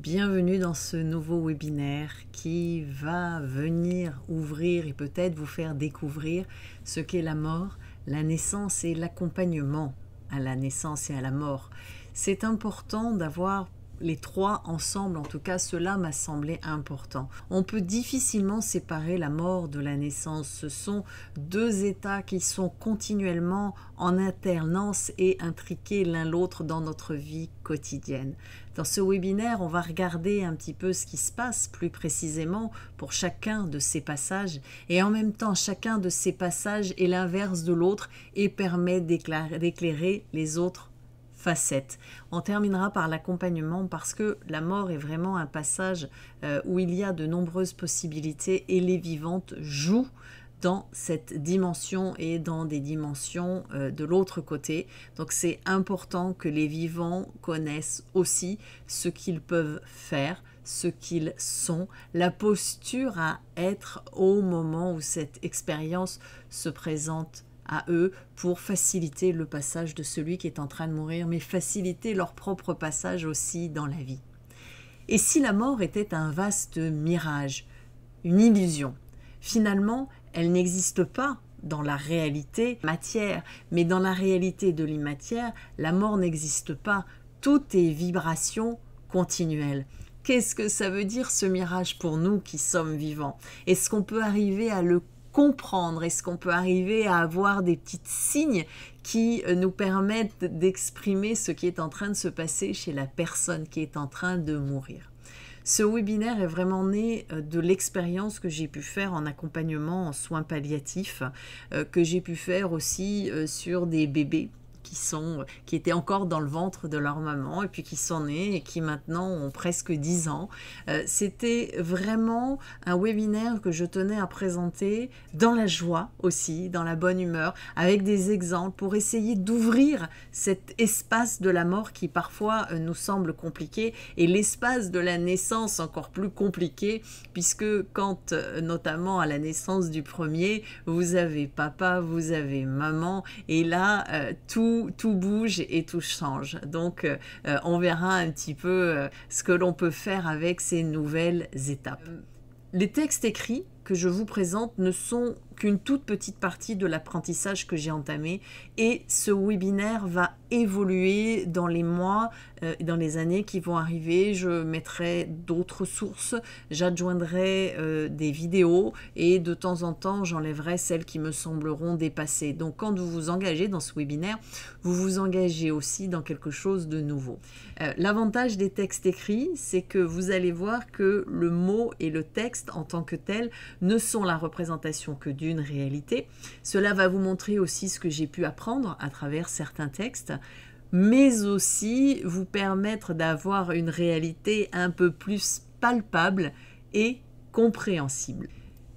Bienvenue dans ce nouveau webinaire qui va venir ouvrir et peut-être vous faire découvrir ce qu'est la mort, la naissance et l'accompagnement à la naissance et à la mort. C'est important d'avoir les trois ensemble, en tout cas cela m'a semblé important. On peut difficilement séparer la mort de la naissance. Ce sont deux états qui sont continuellement en alternance et intriqués l'un l'autre dans notre vie quotidienne. Dans ce webinaire, on va regarder un petit peu ce qui se passe plus précisément pour chacun de ces passages et en même temps chacun de ces passages est l'inverse de l'autre et permet d'éclairer les autres facettes. On terminera par l'accompagnement parce que la mort est vraiment un passage où il y a de nombreuses possibilités et les vivantes jouent dans cette dimension et dans des dimensions de l'autre côté. Donc c'est important que les vivants connaissent aussi ce qu'ils peuvent faire, ce qu'ils sont, la posture à être au moment où cette expérience se présente à eux pour faciliter le passage de celui qui est en train de mourir, mais faciliter leur propre passage aussi dans la vie. Et si la mort était un vaste mirage, une illusion, finalement, elle n'existe pas dans la réalité matière, mais dans la réalité de l'immatière, la mort n'existe pas. Tout est vibration continuelle. Qu'est-ce que ça veut dire ce mirage pour nous qui sommes vivants? Est-ce qu'on peut arriver à le comprendre? Est-ce qu'on peut arriver à avoir des petits signes qui nous permettent d'exprimer ce qui est en train de se passer chez la personne qui est en train de mourir? Ce webinaire est vraiment né de l'expérience que j'ai pu faire en accompagnement en soins palliatifs, que j'ai pu faire aussi sur des bébés qui étaient encore dans le ventre de leur maman et puis qui sont nés et qui maintenant ont presque 10 ans. C'était vraiment un webinaire que je tenais à présenter dans la joie aussi, dans la bonne humeur, avec des exemples pour essayer d'ouvrir cet espace de la mort qui parfois nous semble compliqué et l'espace de la naissance encore plus compliqué puisque quand notamment à la naissance du premier, vous avez papa, vous avez maman et là tout bouge et tout change. Donc, on verra un petit peu ce que l'on peut faire avec ces nouvelles étapes. Les textes écrits que je vous présente ne sont qu'une toute petite partie de l'apprentissage que j'ai entamé et ce webinaire va évoluer dans les mois, dans les années qui vont arriver. Je mettrai d'autres sources, j'adjoindrai des vidéos et de temps en temps j'enlèverai celles qui me sembleront dépassées. Donc quand vous vous engagez dans ce webinaire, vous vous engagez aussi dans quelque chose de nouveau. L'avantage des textes écrits, c'est que vous allez voir que le mot et le texte en tant que tel ne sont la représentation que d'une réalité. Cela va vous montrer aussi ce que j'ai pu apprendre à travers certains textes, mais aussi vous permettre d'avoir une réalité un peu plus palpable et compréhensible.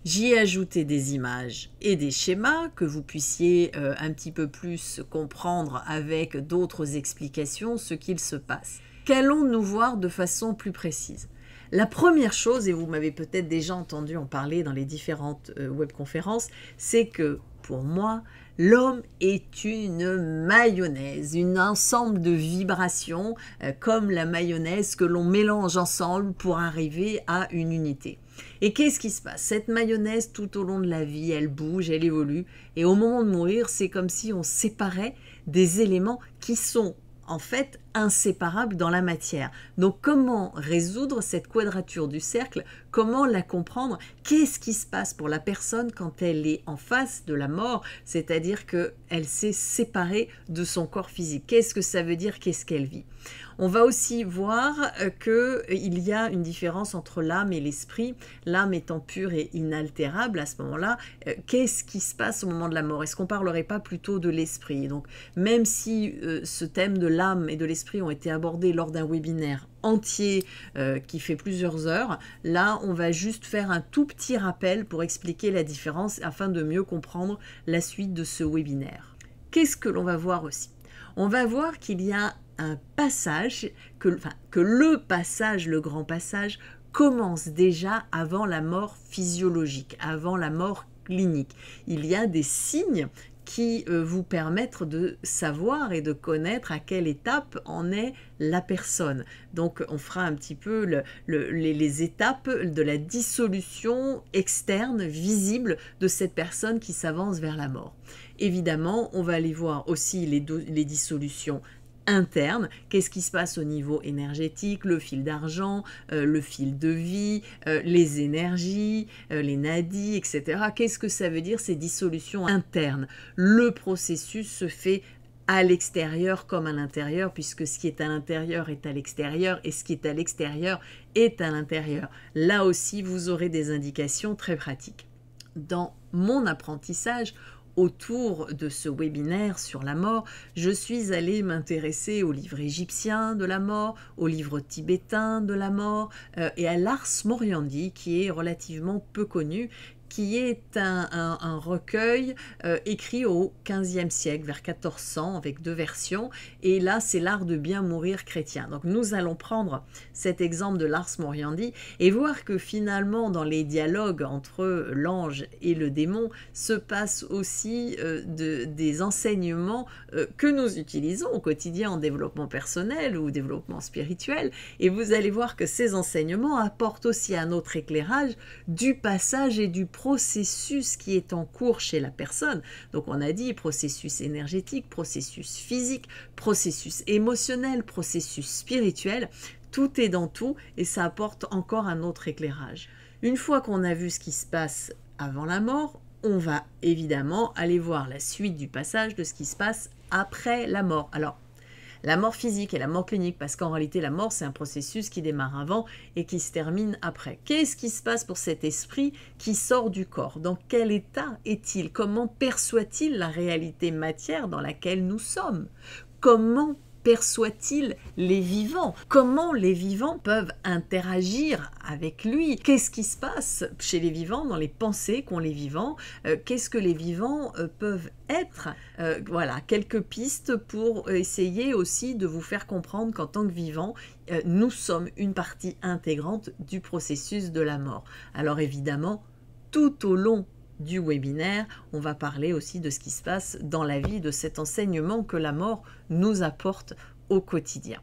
J'y ai ajouté des images et des schémas que vous puissiez un petit peu plus comprendre avec d'autres explications ce qu'il se passe. Qu'allons-nous voir de façon plus précise? La première chose, et vous m'avez peut-être déjà entendu en parler dans les différentes webconférences, c'est que pour moi, l'homme est une mayonnaise, un ensemble de vibrations comme la mayonnaise que l'on mélange ensemble pour arriver à une unité. Et qu'est-ce qui se passe? Cette mayonnaise, tout au long de la vie, elle bouge, elle évolue. Et au moment de mourir, c'est comme si on séparait des éléments qui sont en fait inséparables dans la matière. Donc comment résoudre cette quadrature du cercle? Comment la comprendre? Qu'est-ce qui se passe pour la personne quand elle est en face de la mort? C'est-à-dire qu'elle s'est séparée de son corps physique. Qu'est-ce que ça veut dire? Qu'est-ce qu'elle vit? On va aussi voir qu'il y a une différence entre l'âme et l'esprit, l'âme étant pure et inaltérable à ce moment-là. Qu'est-ce qui se passe au moment de la mort? Est-ce qu'on ne parlerait pas plutôt de l'esprit? Donc, même si ce thème de l'âme et de l'esprit ont été abordés lors d'un webinaire entier qui fait plusieurs heures, là, on va juste faire un tout petit rappel pour expliquer la différence afin de mieux comprendre la suite de ce webinaire. Qu'est-ce que l'on va voir aussi? On va voir qu'il y a un passage, que le passage, le grand passage, commence déjà avant la mort physiologique, avant la mort clinique. Il y a des signes qui vous permettre de savoir et de connaître à quelle étape en est la personne. Donc on fera un petit peu les étapes de la dissolution externe, visible de cette personne qui s'avance vers la mort. Évidemment, on va aller voir aussi les dissolutions interne, qu'est-ce qui se passe au niveau énergétique, le fil d'argent, le fil de vie, les énergies, les nadis, etc. Qu'est-ce que ça veut dire ces dissolutions internes? Le processus se fait à l'extérieur comme à l'intérieur, puisque ce qui est à l'intérieur est à l'extérieur et ce qui est à l'extérieur est à l'intérieur. Là aussi, vous aurez des indications très pratiques. Dans mon apprentissage, autour de ce webinaire sur la mort, je suis allée m'intéresser aux livres égyptiens de la mort, aux livres tibétains de la mort et à l'Ars Moriendi qui est relativement peu connu, qui est un recueil écrit au XVe siècle, vers 1400, avec 2 versions. Et là, c'est l'art de bien mourir chrétien. Donc nous allons prendre cet exemple de l'Ars Moriendi et voir que finalement, dans les dialogues entre l'ange et le démon, se passent aussi des enseignements que nous utilisons au quotidien en développement personnel ou développement spirituel. Et vous allez voir que ces enseignements apportent aussi un autre éclairage du passage et du processus qui est en cours chez la personne. Donc on a dit processus énergétique, processus physique, processus émotionnel, processus spirituel. Tout est dans tout et ça apporte encore un autre éclairage. Une fois qu'on a vu ce qui se passe avant la mort, on va évidemment aller voir la suite du passage de ce qui se passe après la mort. Alors, la mort physique et la mort clinique, parce qu'en réalité, la mort, c'est un processus qui démarre avant et qui se termine après. Qu'est-ce qui se passe pour cet esprit qui sort du corps? Dans quel état est-il? Comment perçoit-il la réalité matière dans laquelle nous sommes? Comment perçoit-il les vivants? Comment les vivants peuvent interagir avec lui? Qu'est-ce qui se passe chez les vivants, dans les pensées qu'ont les vivants? Qu'est-ce que les vivants peuvent être? Voilà, quelques pistes pour essayer aussi de vous faire comprendre qu'en tant que vivants, nous sommes une partie intégrante du processus de la mort. Alors évidemment, tout au long du webinaire, on va parler aussi de ce qui se passe dans la vie, de cet enseignement que la mort nous apporte au quotidien.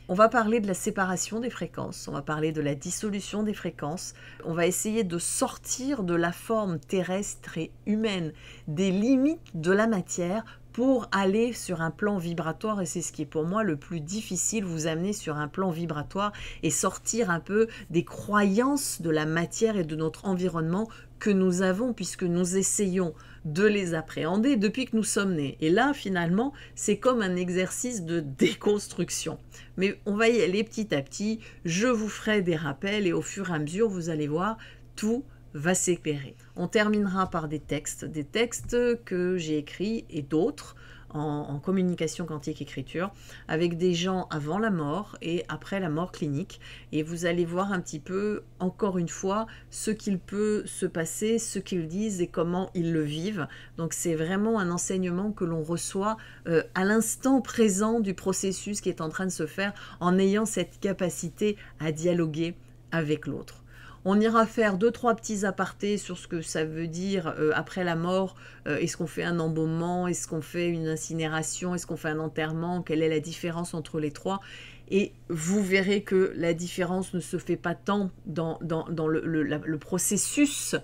On va parler de la séparation des fréquences, on va parler de la dissolution des fréquences, on va essayer de sortir de la forme terrestre et humaine, des limites de la matière pour aller sur un plan vibratoire, et c'est ce qui est pour moi le plus difficile, vous amener sur un plan vibratoire et sortir un peu des croyances de la matière et de notre environnement que nous avons, puisque nous essayons de les appréhender depuis que nous sommes nés. Et là, finalement, c'est comme un exercice de déconstruction. Mais on va y aller petit à petit, je vous ferai des rappels et au fur et à mesure, vous allez voir, tout va s'éclairer. On terminera par des textes que j'ai écrits et d'autres en communication quantique écriture avec des gens avant la mort et après la mort clinique, et vous allez voir un petit peu encore une fois ce qu'il peut se passer, ce qu'ils disent et comment ils le vivent. Donc c'est vraiment un enseignement que l'on reçoit à l'instant présent du processus qui est en train de se faire, en ayant cette capacité à dialoguer avec l'autre. On ira faire 2-3 petits apartés sur ce que ça veut dire après la mort. Est-ce qu'on fait un embaumement? Est-ce qu'on fait une incinération? Est-ce qu'on fait un enterrement? Quelle est la différence entre les trois? Et vous verrez que la différence ne se fait pas tant dans le processus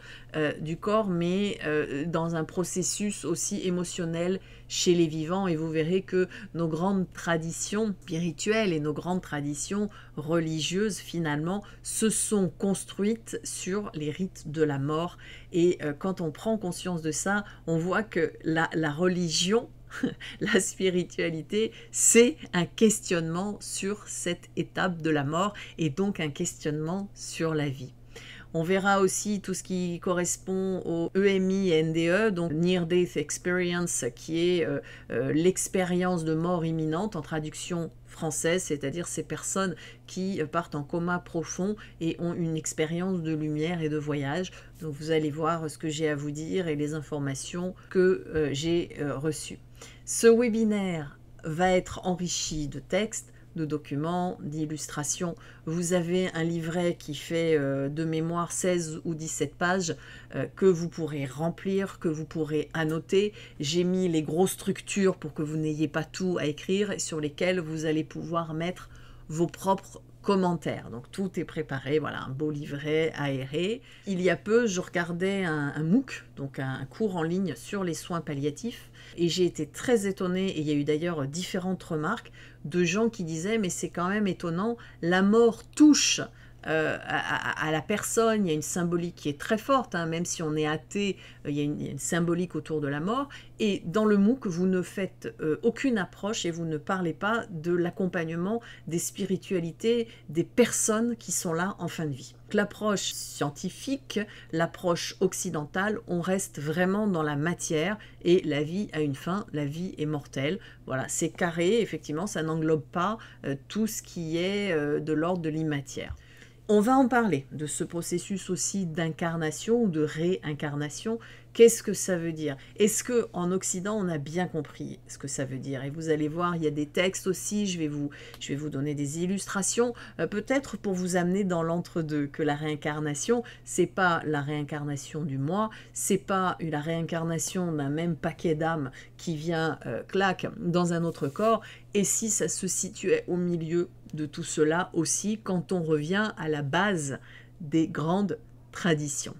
du corps, mais dans un processus aussi émotionnel chez les vivants. Et vous verrez que nos grandes traditions spirituelles et nos grandes traditions religieuses, finalement, se sont construites sur les rites de la mort. Et quand on prend conscience de ça, on voit que la religion, la spiritualité, c'est un questionnement sur cette étape de la mort et donc un questionnement sur la vie. On verra aussi tout ce qui correspond au EMI et NDE, donc Near Death Experience, qui est l'expérience de mort imminente en traduction française, c'est-à-dire ces personnes qui partent en coma profond et ont une expérience de lumière et de voyage. Donc vous allez voir ce que j'ai à vous dire et les informations que j'ai reçues. Ce webinaire va être enrichi de textes, de documents, d'illustrations. Vous avez un livret qui fait de mémoire 16 ou 17 pages que vous pourrez remplir, que vous pourrez annoter. J'ai mis les grosses structures pour que vous n'ayez pas tout à écrire et sur lesquelles vous allez pouvoir mettre vos propres commentaires. Donc tout est préparé, voilà, un beau livret aéré. Il y a peu, je regardais un MOOC, donc un cours en ligne sur les soins palliatifs, et j'ai été très étonnée, et il y a eu d'ailleurs différentes remarques de gens qui disaient « mais c'est quand même étonnant, la mort touche à la personne, il y a une symbolique qui est très forte, hein, même si on est athée, il y a une symbolique autour de la mort, et dans le MOOC, vous ne faites aucune approche et vous ne parlez pas de l'accompagnement des spiritualités des personnes qui sont là en fin de vie. L'approche scientifique, l'approche occidentale, on reste vraiment dans la matière et la vie a une fin, la vie est mortelle. Voilà, c'est carré, effectivement, ça n'englobe pas tout ce qui est de l'ordre de l'immatière. On va en parler de ce processus aussi d'incarnation ou de réincarnation. Qu'est-ce que ça veut dire? Est-ce qu'en Occident, on a bien compris ce que ça veut dire? Et vous allez voir, il y a des textes aussi, je vais vous donner des illustrations, peut-être pour vous amener dans l'entre-deux, que la réincarnation, c'est pas la réincarnation du moi, c'est pas la réincarnation d'un même paquet d'âmes qui vient, clac, dans un autre corps, et si ça se situait au milieu de tout cela aussi, quand on revient à la base des grandes traditions.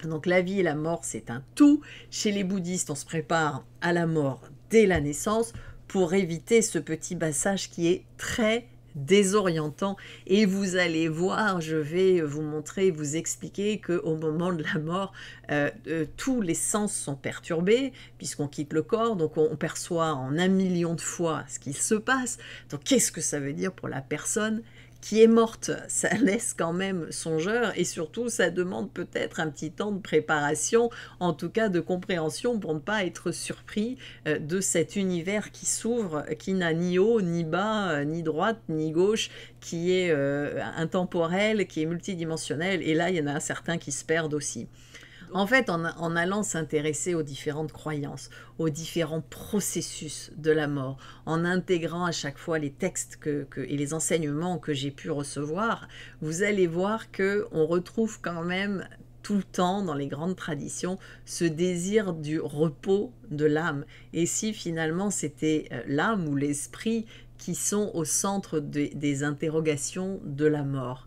Donc la vie et la mort, c'est un tout. Chez les bouddhistes, on se prépare à la mort dès la naissance pour éviter ce petit passage qui est très désorientant. Et vous allez voir, je vais vous montrer, vous expliquer qu'au moment de la mort, tous les sens sont perturbés puisqu'on quitte le corps, donc on perçoit en 1 million de fois ce qui se passe. Donc qu'est-ce que ça veut dire pour la personne qui est morte? Ça laisse quand même songeur et surtout ça demande peut-être un petit temps de préparation, en tout cas de compréhension pour ne pas être surpris de cet univers qui s'ouvre, qui n'a ni haut, ni bas, ni droite, ni gauche, qui est intemporel, qui est multidimensionnel, et là il y en a certains qui se perdent aussi. En fait, en allant s'intéresser aux différentes croyances, aux différents processus de la mort, en intégrant à chaque fois les textes et les enseignements que j'ai pu recevoir, vous allez voir qu'on retrouve quand même tout le temps dans les grandes traditions ce désir du repos de l'âme. Et si finalement c'était l'âme ou l'esprit qui sont au centre des interrogations de la mort.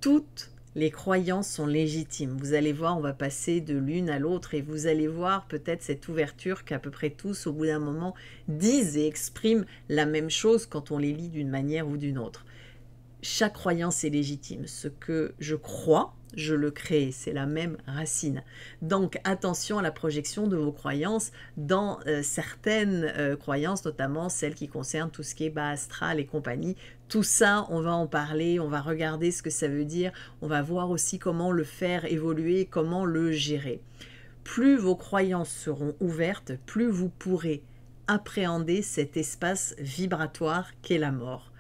Toutes les croyances sont légitimes. Vous allez voir, on va passer de l'une à l'autre et vous allez voir peut-être cette ouverture qu'à peu près tous, au bout d'un moment, disent et expriment la même chose quand on les lit d'une manière ou d'une autre. Chaque croyance est légitime. Ce que je crois, je le crée. C'est la même racine. Donc, attention à la projection de vos croyances dans certaines croyances, notamment celles qui concernent tout ce qui est bas astral et compagnie. Tout ça, on va en parler, on va regarder ce que ça veut dire, on va voir aussi comment le faire évoluer, comment le gérer. Plus vos croyances seront ouvertes, plus vous pourrez appréhender cet espace vibratoire qu'est la mort.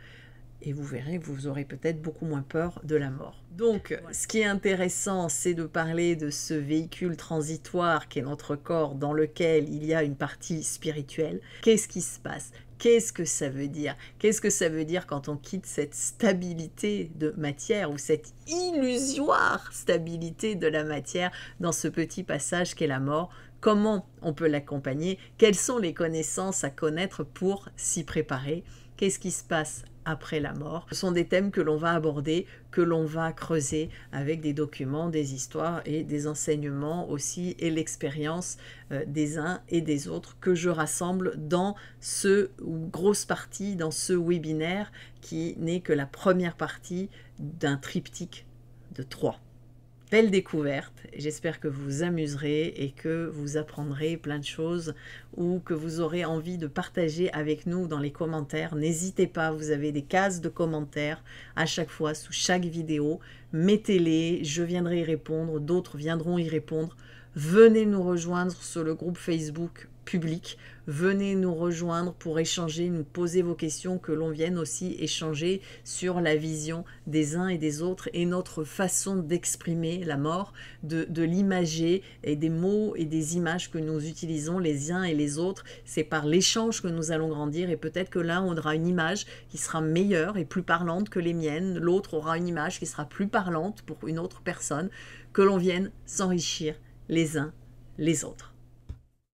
Et vous verrez que vous aurez peut-être beaucoup moins peur de la mort. Donc, ce qui est intéressant, c'est de parler de ce véhicule transitoire qu'est notre corps, dans lequel il y a une partie spirituelle. Qu'est-ce qui se passe? Qu'est-ce que ça veut dire? Qu'est-ce que ça veut dire quand on quitte cette stabilité de matière ou cette illusoire stabilité de la matière dans ce petit passage qu'est la mort? Comment on peut l'accompagner? Quelles sont les connaissances à connaître pour s'y préparer? Qu'est-ce qui se passe après la mort? Ce sont des thèmes que l'on va aborder, que l'on va creuser avec des documents, des histoires et des enseignements aussi et l'expérience des uns et des autres que je rassemble dans ce grosse partie, dans ce webinaire qui n'est que la première partie d'un triptyque de 3. Belle découverte, j'espère que vous vous amuserez et que vous apprendrez plein de choses ou que vous aurez envie de partager avec nous dans les commentaires. N'hésitez pas, vous avez des cases de commentaires à chaque fois sous chaque vidéo. Mettez-les, je viendrai y répondre, d'autres viendront y répondre. venez nous rejoindre sur le groupe Facebook public. Venez nous rejoindre pour échanger, nous poser vos questions, que l'on vienne aussi échanger sur la vision des uns et des autres et notre façon d'exprimer la mort, de l'imager et des mots et des images que nous utilisons les uns et les autres. C'est par l'échange que nous allons grandir et peut-être que l'un aura une image qui sera meilleure et plus parlante que les miennes, l'autre aura une image qui sera plus parlante pour une autre personne, que l'on vienne s'enrichir les uns les autres.